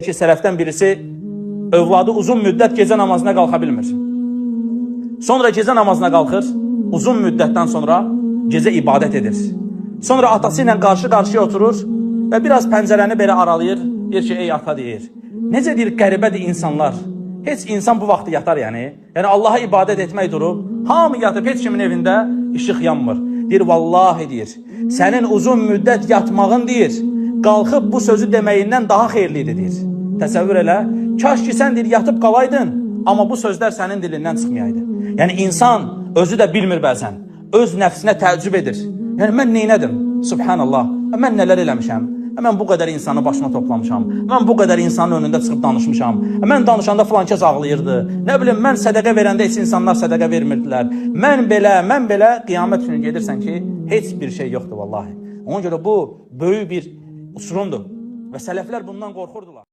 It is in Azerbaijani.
ki, sələfdən birisi övladı uzun müddət gecə namazına qalxa bilmir. Sonra gecə namazına qalxır, uzun müddətdən sonra gecə ibadət edir. Sonra atası ilə qarşı-qarşıya oturur və biraz pəncərəni belə aralayır, deyir ki, ey ata deyir. Necə deyir, qəribədir insanlar. Heç insan bu vaxtı yatar yəni. Yəni Allaha ibadət etmək durub, hamı yatıb, heç kimin evində işıq yanmır. Deyir, vallahi deyir, sənin uzun müddət yatmağın deyir, qalxıb bu sözü deməyindən daha xeyirlidir deyir. Təsəvvür elə, kaş ki sən deyir, yatıb qalaydın, amma bu sözlər sənin dilindən çıxmayaydı. Yəni insan özü də bilmir bəzən, öz nəfsinə təəccüb edir. Yəni mən neynədim? Subhanallah, mən nələr eləmişəm? Mən bu qədər insanı başıma toplamışam. Mən bu qədər insanın önündə çıxıb danışmışam. Mən danışanda filan kəs ağlayırdı. Nə bilim, mən sədəqə verəndə heç insanlar sədəqə vermirdilər. Mən belə, qiyamət günü gedirsən ki, heç bir şey yoxdur vallahi. Ona görə bu böyük bir usurumdur və sələflər bundan qorxurdular.